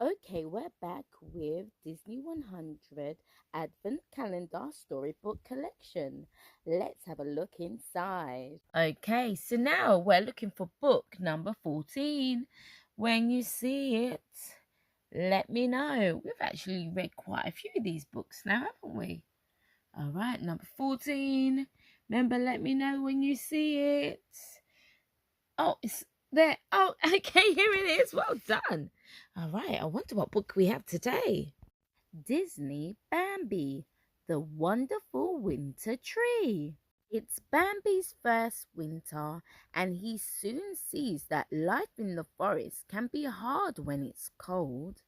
Okay, we're back with Disney 100 Advent Calendar Storybook Collection. Let's have a look inside. Okay, so now we're looking for book number 14. When you see it, let me know. We've actually read quite a few of these books now, haven't we? All right, number 14. Remember, let me know when you see it. Oh, it's there. Oh, okay, here it is. Well done. All right, I wonder what book we have today. Disney Bambi, The Wonderful Winter Tree. It's Bambi's first winter, and he soon sees that life in the forest can be hard when it's cold.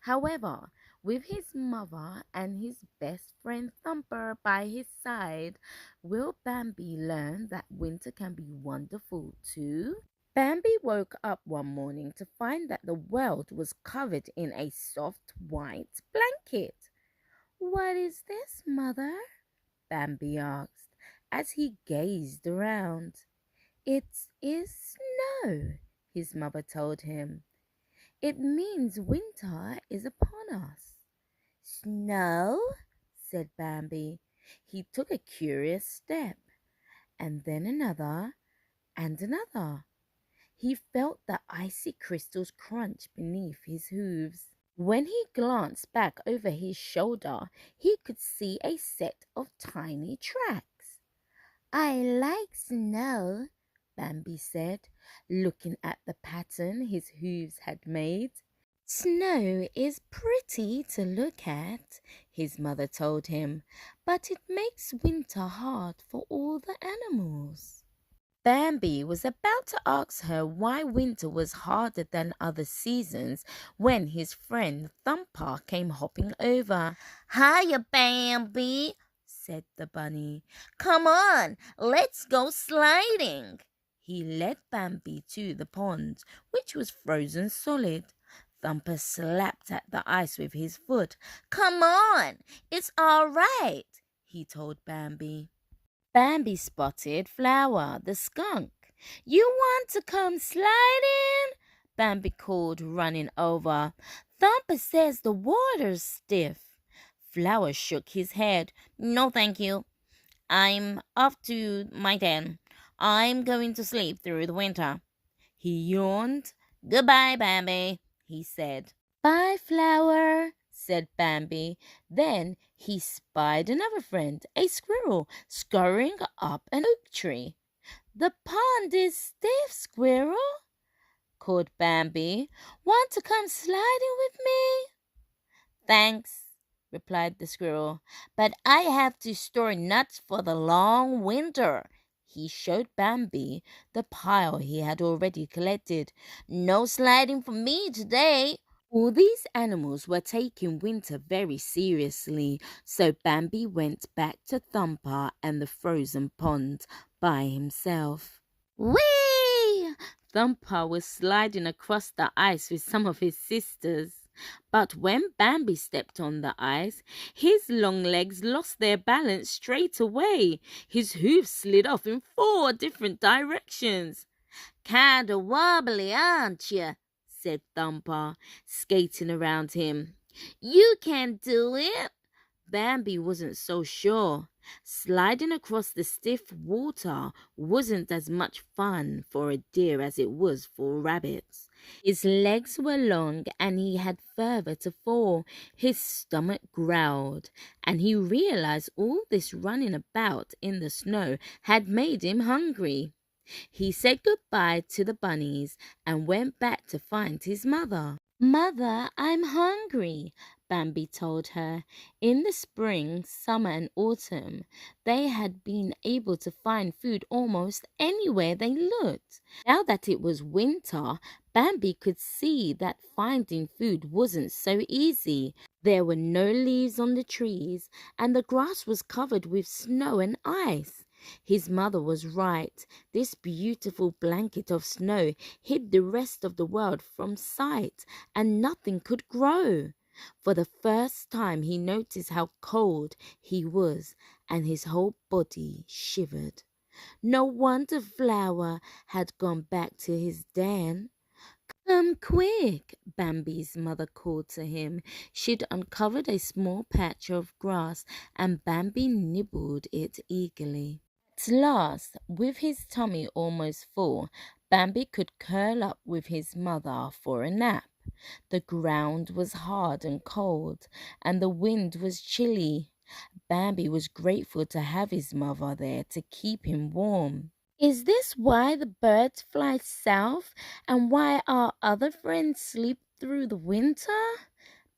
However, with his mother and his best friend Thumper by his side, will Bambi learn that winter can be wonderful too? Bambi woke up one morning to find that the world was covered in a soft white blanket. "What is this, Mother?" Bambi asked as he gazed around. "It is snow," his mother told him. "It means winter is upon us." "Snow?" said Bambi. He took a curious step, and then another, and another. He felt the icy crystals crunch beneath his hooves. When he glanced back over his shoulder, he could see a set of tiny tracks. "I like snow," Bambi said, looking at the pattern his hooves had made. "Snow is pretty to look at," his mother told him, "but it makes winter hard for all the animals." Bambi was about to ask her why winter was harder than other seasons when his friend Thumper came hopping over. "Hiya, Bambi," said the bunny. "Come on, let's go sliding." He led Bambi to the pond, which was frozen solid. Thumper slapped at the ice with his foot. "Come on, it's all right," he told Bambi. Bambi spotted Flower, the skunk. "You want to come sliding?" Bambi called, running over. "Thumper says the water's stiff." Flower shook his head. "No, thank you. I'm off to my den. I'm going to sleep through the winter." He yawned. "Goodbye, Bambi," he said. "Bye, Flower," said Bambi. Then he spied another friend, a squirrel, scurrying up an oak tree. "The pond is stiff, Squirrel," called Bambi. "Want to come sliding with me?" "Thanks," replied the squirrel, "but I have to store nuts for the long winter." He showed Bambi the pile he had already collected. "No sliding for me today." All these animals were taking winter very seriously, so Bambi went back to Thumper and the frozen pond by himself. Whee! Thumper was sliding across the ice with some of his sisters. But when Bambi stepped on the ice, his long legs lost their balance straight away. His hooves slid off in 4 different directions. "Kinda wobbly, aren't you?" said Thumper, skating around him. "You can do it." Bambi wasn't so sure. Sliding across the stiff water wasn't as much fun for a deer as it was for rabbits. His legs were long and he had further to fall. His stomach growled, and he realized all this running about in the snow had made him hungry. He said goodbye to the bunnies and went back to find his mother. "Mother, I'm hungry," Bambi told her. In the spring, summer, and autumn, they had been able to find food almost anywhere they looked. Now that it was winter, Bambi could see that finding food wasn't so easy. There were no leaves on the trees, and the grass was covered with snow and ice. His mother was right. This beautiful blanket of snow hid the rest of the world from sight, and nothing could grow. For the first time he noticed how cold he was, and his whole body shivered. No wonder Flower had gone back to his den. Come quick, Bambi's mother called to him. She'd uncovered a small patch of grass, and Bambi nibbled it eagerly. At last, with his tummy almost full, Bambi could curl up with his mother for a nap. The ground was hard and cold, and the wind was chilly. Bambi was grateful to have his mother there to keep him warm. Is this why the birds fly south and why our other friends sleep through the winter?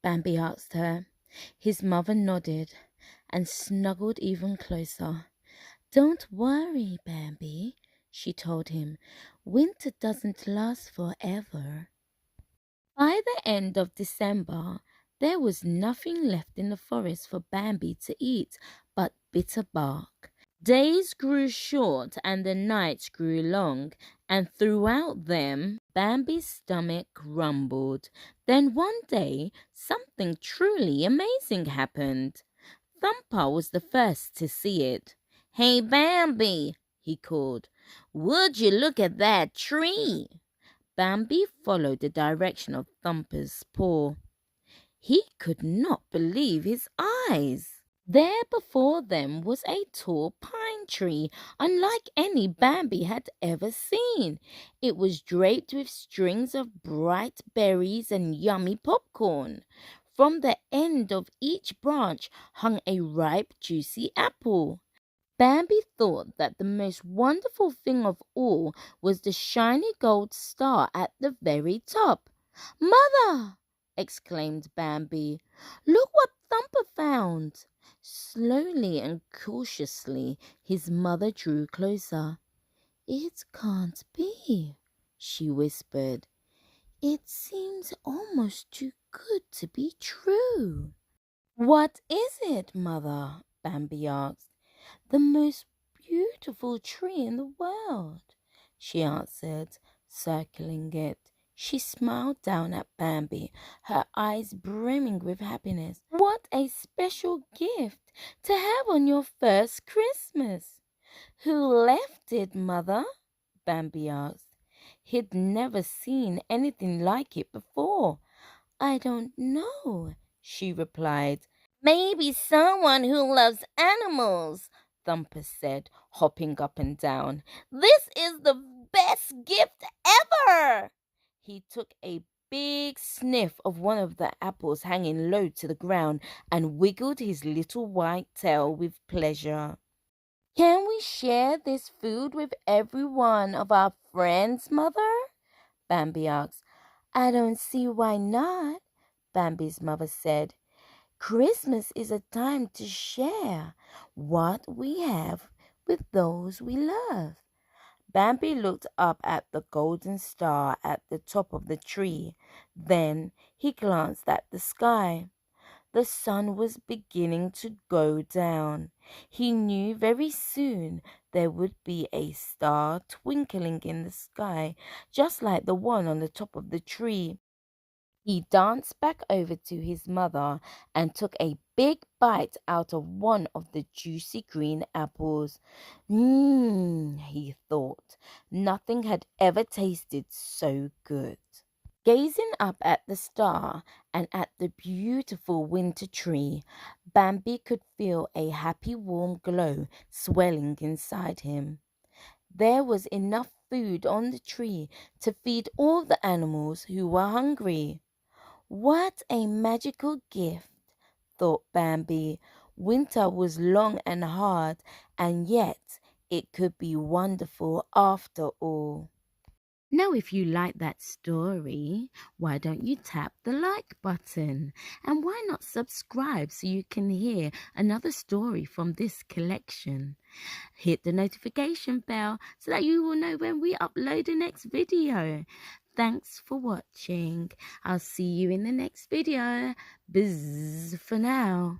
Bambi asked her. His mother nodded and snuggled even closer. Don't worry, Bambi, she told him. Winter doesn't last forever. By the end of December, there was nothing left in the forest for Bambi to eat but bitter bark. Days grew short and the nights grew long, and throughout them Bambi's stomach grumbled. Then one day something truly amazing happened. Thumper was the first to see it. "Hey, Bambi," he called, "would you look at that tree?" Bambi followed the direction of Thumper's paw. He could not believe his eyes. There before them was a tall pine tree, unlike any Bambi had ever seen. It was draped with strings of bright berries and yummy popcorn. From the end of each branch hung a ripe, juicy apple. Bambi thought that the most wonderful thing of all was the shiny gold star at the very top. "Mother!" exclaimed Bambi. "Look what Thumper found!" Slowly and cautiously his mother drew closer. "It can't be," she whispered. "It seems almost too good to be true." "What is it, Mother?" Bambi asked. "The most beautiful tree in the world," she answered, circling it. She smiled down at Bambi, her eyes brimming with happiness. "What a special gift to have on your first Christmas!" "Who left it, Mother?" Bambi asked. He'd never seen anything like it before. "I don't know," she replied. "Maybe someone who loves animals," Thumper said, hopping up and down. "This is the best gift ever!" He took a big sniff of one of the apples hanging low to the ground and wiggled his little white tail with pleasure. "Can we share this food with every one of our friends, Mother?" Bambi asked. "I don't see why not," Bambi's mother said. "Christmas is a time to share what we have with those we love." Bambi looked up at the golden star at the top of the tree. Then he glanced at the sky. The sun was beginning to go down. He knew very soon there would be a star twinkling in the sky, just like the one on the top of the tree. He danced back over to his mother and took a big bite out of one of the juicy green apples. He thought. Nothing had ever tasted so good. Gazing up at the star and at the beautiful winter tree, Bambi could feel a happy warm glow swelling inside him. There was enough food on the tree to feed all the animals who were hungry. "What a magical gift," thought Bambi. Winter was long and hard, and yet it could be wonderful after all. Now, if you like that story, why don't you tap the like button? And why not subscribe so you can hear another story from this collection? Hit the notification bell so that you will know when we upload the next video. Thanks for watching. I'll see you in the next video. Buzz for now.